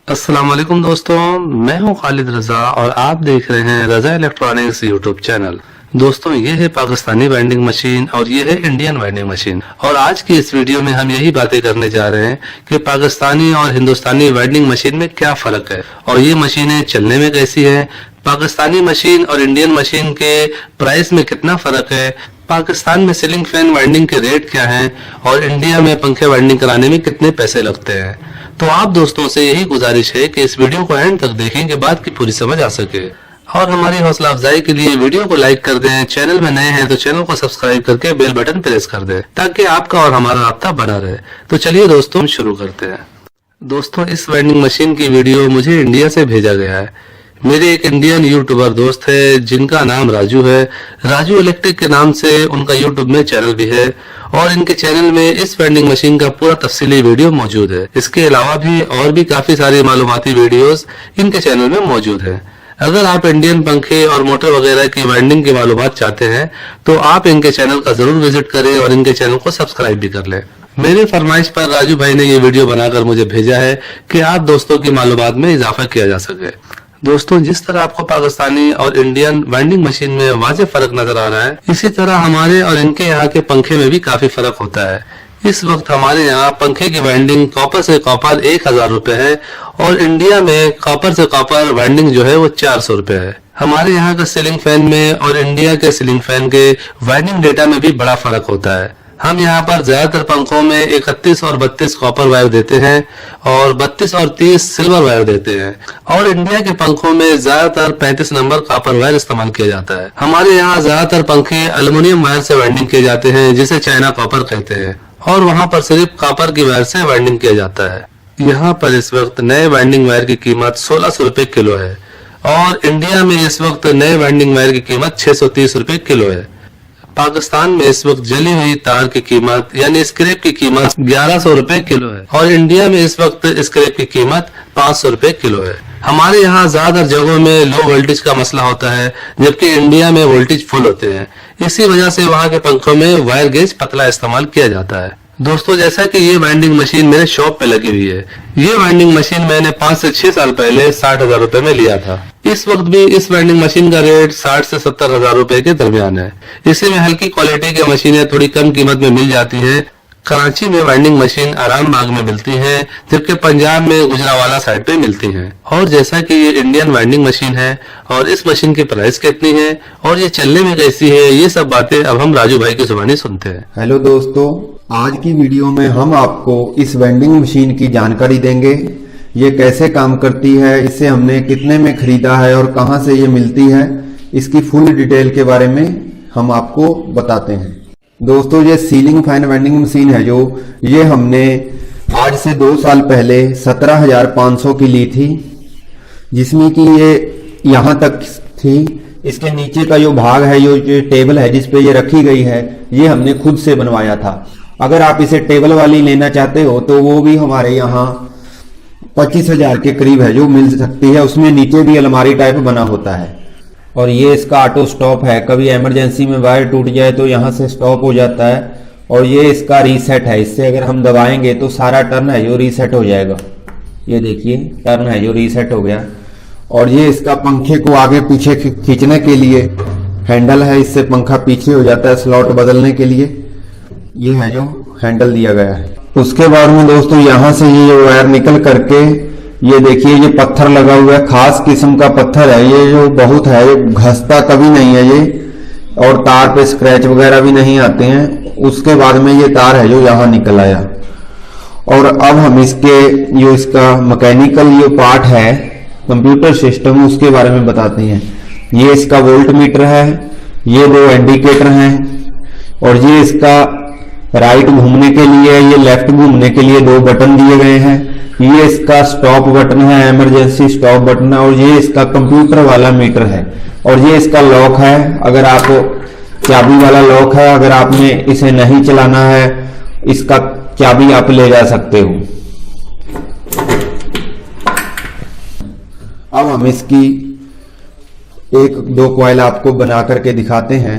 अस्सलाम वालेकुम दोस्तों, मैं हूं खालिद रजा और आप देख रहे हैं रजा इलेक्ट्रॉनिक्स यूट्यूब चैनल। दोस्तों, ये है पाकिस्तानी वेंडिंग मशीन और ये है इंडियन वेंडिंग मशीन। और आज की इस वीडियो में हम यही बातें करने जा रहे हैं कि पाकिस्तानी और हिंदुस्तानी वेंडिंग मशीन में क्या फर्क है और ये मशीनें चलने में कैसी है, पाकिस्तानी मशीन और इंडियन मशीन के प्राइस में कितना फर्क है, पाकिस्तान में सीलिंग फैन वाइंडिंग के रेट क्या हैं और इंडिया में पंखे वाइंडिंग कराने में कितने पैसे लगते हैं। तो आप दोस्तों से यही गुजारिश है कि इस वीडियो को एंड तक देखें कि बात की पूरी समझ आ सके। और हमारी हौसला अफजाई के लिए वीडियो को लाइक कर दें, चैनल में नए हैं तो चैनल को सब्सक्राइब करके बेल बटन प्रेस कर दें ताकि आपका और हमारा राब्ता बना रहे। तो चलिए दोस्तों शुरू करते हैं। दोस्तों, इस वेंडिंग मशीन की वीडियो मुझे इंडिया से भेजा गया है। मेरे एक इंडियन यूट्यूबर दोस्त है जिनका नाम राजू है। राजू इलेक्ट्रिक के नाम से उनका यूट्यूब में चैनल भी है और इनके चैनल में इस वेंडिंग मशीन का पूरा तफसीली वीडियो मौजूद है। इसके अलावा भी और भी काफी सारी मालूमाती वीडियोस इनके चैनल में मौजूद है। अगर आप इंडियन पंखे और मोटर वगैरह की वेंडिंग की मालूमात चाहते हैं तो आप इनके चैनल का जरूर विजिट करें और इनके चैनल को सब्सक्राइब भी कर लें। मेरे फरमाइश पर राजू भाई ने ये वीडियो बनाकर मुझे भेजा है कि आप दोस्तों की मालूमात में इजाफा किया जा सके। दोस्तों, जिस तरह आपको पाकिस्तानी और इंडियन वेंडिंग मशीन में वाज़ेह फर्क नजर आ रहा है, इसी तरह हमारे और इनके यहाँ के पंखे में भी काफी फर्क होता है। इस वक्त हमारे यहाँ पंखे की वेंडिंग कॉपर से कॉपर 1000 रुपए है और इंडिया में कॉपर से कॉपर वेंडिंग जो है वो 400 रुपए है। हमारे यहाँ के सीलिंग फैन में और इंडिया के सीलिंग फैन के वेंडिंग डेटा में भी बड़ा फर्क होता है। हम यहाँ पर ज्यादातर पंखों में 31 और 32 कॉपर वायर देते हैं और 32 और 30 सिल्वर वायर देते हैं और इंडिया के पंखों में ज्यादातर 35 नंबर कॉपर वायर इस्तेमाल किया जाता है। हमारे यहाँ ज्यादातर पंखे एल्युमिनियम वायर से वाइंडिंग किए जाते हैं जिसे चाइना कॉपर कहते हैं और वहाँ पर सिर्फ कॉपर की वायर से वाइंडिंग किया जाता है। यहाँ पर इस वक्त नए वाइंडिंग वायर की कीमत 1600 रुपए किलो है और इंडिया में इस वक्त नए वाइंडिंग वायर की कीमत 630 रुपए किलो है। पाकिस्तान में इस वक्त जली हुई तार की कीमत यानी स्क्रैप की कीमत 1100 रुपए किलो है और इंडिया में इस वक्त स्क्रैप की कीमत 500 रुपए किलो है। हमारे यहाँ ज्यादातर जगहों में लो वोल्टेज का मसला होता है जबकि इंडिया में वोल्टेज फुल होते हैं। इसी वजह से वहाँ के पंखों में वायर गेज पतला इस्तेमाल किया जाता है। दोस्तों, जैसा कि ये वाइंडिंग मशीन मेरे शॉप पे लगी हुई है, ये वाइंडिंग मशीन मैंने 5 से 6 साल पहले 60,000 रुपए में लिया था। इस वक्त भी इस वाइंडिंग मशीन का रेट 60 से 70,000 रुपए के दरमियान है। इसी में हल्की क्वालिटी की मशीनें थोड़ी कम कीमत में मिल जाती है। कराची में वाइंडिंग मशीन आराम बाग में मिलती है जबकि पंजाब में गुजरावाला साइड पे मिलती है। और जैसा कि ये इंडियन वाइंडिंग मशीन है और इस मशीन की प्राइस कितनी है और ये चलने में कैसी है, ये सब बातें अब हम राजू भाई की जुबानी सुनते हैं। हेलो दोस्तों, आज की वीडियो में हम आपको इस वेंडिंग मशीन की जानकारी देंगे। ये कैसे काम करती है, इसे हमने कितने में खरीदा है और कहां से ये मिलती है, इसकी फुल डिटेल के बारे में हम आपको बताते हैं। दोस्तों, ये सीलिंग फैन वेंडिंग मशीन है जो ये हमने आज से 2 साल पहले 17,500 की ली थी, जिसमें कि ये यहाँ तक थी। इसके नीचे का जो भाग है, जो टेबल है जिसपे ये रखी गई है, ये हमने खुद से बनवाया था। अगर आप इसे टेबल वाली लेना चाहते हो तो वो भी हमारे यहाँ 25,000 के करीब है जो मिल सकती है। उसमें नीचे भी अलमारी टाइप बना होता है और ये इसका ऑटो स्टॉप है। कभी इमरजेंसी में वायर टूट जाए तो यहाँ से स्टॉप हो जाता है और ये इसका रीसेट है। इससे अगर हम दबाएंगे तो सारा टर्न है जो रीसेट हो जाएगा। ये देखिए, टर्न है जो रीसेट हो गया। और ये इसका पंखे को आगे पीछे खींचने के लिए हैंडल है, इससे पंखा पीछे हो जाता है स्लॉट बदलने के लिए। ये है जो हैंडल दिया गया है। उसके बाद में दोस्तों, यहाँ से ये वायर निकल करके ये देखिए, ये पत्थर लगा हुआ है, खास किस्म का पत्थर है ये, जो बहुत है, ये घसता कभी नहीं है ये, और तार पे स्क्रैच वगैरह भी नहीं आते हैं। उसके बाद में ये तार है जो यहाँ निकल आया। और अब हम इसके जो इसका मैकेनिकल ये पार्ट है, कंप्यूटर सिस्टम, उसके बारे में बताते हैं। ये इसका वोल्ट मीटर है, ये 2 इंडिकेटर हैं और ये इसका राइट घूमने के लिए, ये लेफ्ट घूमने के लिए 2 बटन दिए गए हैं। ये इसका स्टॉप बटन है, इमरजेंसी स्टॉप बटन है। और ये इसका कंप्यूटर वाला मीटर है और ये इसका लॉक है। अगर आप चाबी वाला लॉक है, अगर आपने इसे नहीं चलाना है, इसका चाबी आप ले जा सकते हो। अब हम इसकी 1-2 कॉइल आपको बना करके दिखाते हैं।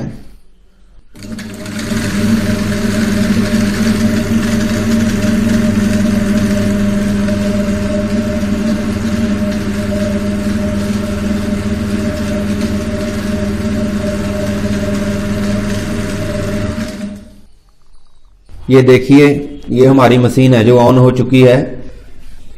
ये देखिए, ये हमारी मशीन है जो ऑन हो चुकी है।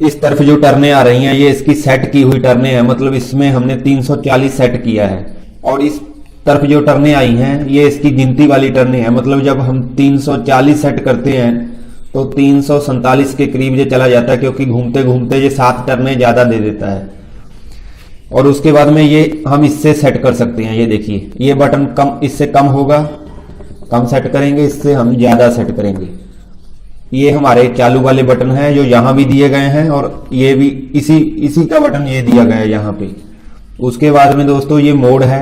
इस तरफ जो टर्नें आ रही हैं ये इसकी सेट की हुई टर्नें हैं, मतलब इसमें हमने 340 सेट किया है। और इस तरफ जो टर्नें आई हैं ये इसकी गिनती वाली टर्नें हैं, मतलब जब हम 340 सेट करते हैं तो 347 के करीब ये चला जाता है, क्योंकि घूमते घूमते ये 7 टर्नें ज्यादा दे देता है। और उसके बाद में ये हम इससे सेट कर सकते हैं। ये देखिए, ये बटन कम, इससे कम होगा, कम सेट करेंगे, इससे हम ज्यादा सेट करेंगे। ये हमारे चालू वाले बटन हैं जो यहाँ भी दिए गए हैं, और ये भी इसी का बटन ये दिया गया है यहाँ पे। उसके बाद में दोस्तों ये मोड है।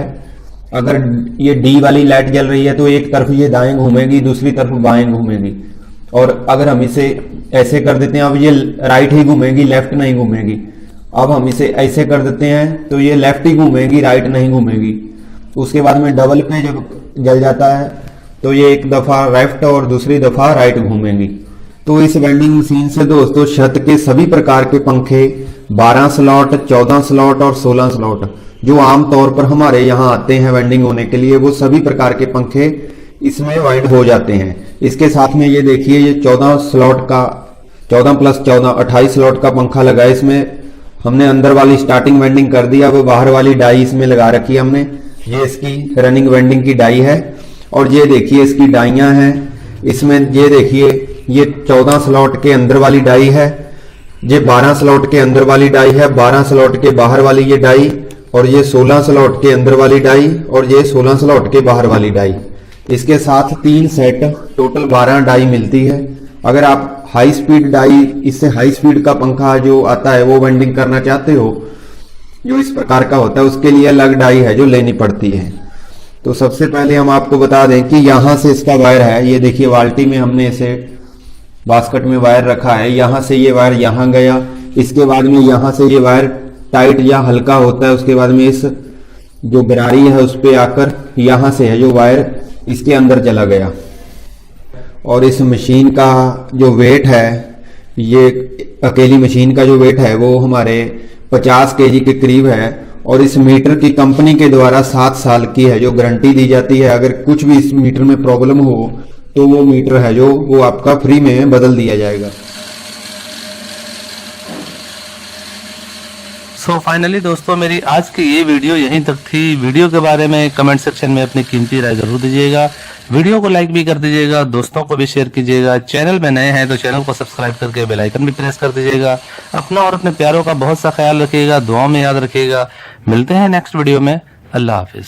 अगर ये डी वाली लाइट जल रही है तो एक तरफ ये दाएं घूमेगी, दूसरी तरफ बाएं घूमेगी। और अगर हम इसे ऐसे कर देते हैं, अब ये राइट ही घूमेगी, लेफ्ट नहीं घूमेगी। अब हम इसे ऐसे कर देते हैं तो ये लेफ्ट ही घूमेगी, राइट नहीं घूमेगी। उसके बाद में डबल पे जब जल जाता है तो ये एक दफा लेफ्ट और दूसरी दफा राइट घूमेंगी। तो इस वेंडिंग मशीन से दोस्तों छत के सभी प्रकार के पंखे 12 स्लॉट, 14 स्लॉट और 16 स्लॉट जो आमतौर पर हमारे यहाँ आते हैं वेंडिंग होने के लिए, वो सभी प्रकार के पंखे इसमें वाइंड हो जाते हैं। इसके साथ में ये देखिए, ये 14 स्लॉट का 14 + 14 28 स्लॉट का पंखा लगा है। इसमें हमने अंदर वाली स्टार्टिंग वेंडिंग कर दी, अब बाहर वाली डाई इसमें लगा रखी है हमने। ये इसकी रनिंग वेंडिंग की डाई है। और ये देखिए इसकी डाइयां हैं। इसमें ये देखिए, ये 14 स्लॉट के अंदर वाली डाई है, ये 12 स्लॉट के अंदर वाली डाई है, 12 स्लॉट के बाहर वाली ये डाई, और ये 16 स्लॉट के अंदर वाली डाई, और ये 16 स्लॉट के बाहर वाली डाई। इसके साथ 3 सेट टोटल 12 डाई मिलती है। अगर आप हाई स्पीड डाई, इससे हाई स्पीड का पंखा जो आता है वो वेंडिंग करना चाहते हो, जो इस प्रकार का होता है, उसके लिए अलग डाई है जो लेनी पड़ती है। तो सबसे पहले हम आपको बता दें कि यहां से इसका वायर है। ये देखिए, बाल्टी में हमने इसे बास्केट में वायर रखा है। यहां से ये वायर यहां गया, इसके बाद में यहां से ये वायर टाइट या हल्का होता है, उसके बाद में इस जो गरारी है उस पे आकर यहां से है जो वायर इसके अंदर चला गया। और इस मशीन का जो वेट है, ये अकेली मशीन का जो वेट है वो हमारे 50 kg के करीब है। और इस मीटर की कंपनी के द्वारा 7 साल की है जो गारंटी दी जाती है। अगर कुछ भी इस मीटर में प्रॉब्लम हो तो वो मीटर है जो वो आपका फ्री में बदल दिया जाएगा। सो फाइनली दोस्तों, मेरी आज की ये वीडियो यहीं तक थी। वीडियो के बारे में कमेंट सेक्शन में अपनी कीमती राय जरूर दीजिएगा। वीडियो को लाइक भी कर दीजिएगा, दोस्तों को भी शेयर कीजिएगा। चैनल में नए हैं तो चैनल को सब्सक्राइब करके बेल आइकन भी प्रेस कर दीजिएगा। अपना और अपने प्यारों का बहुत सा ख्याल रखिएगा, दुआओं में याद रखिएगा। मिलते हैं नेक्स्ट वीडियो में। अल्लाह हाफिज।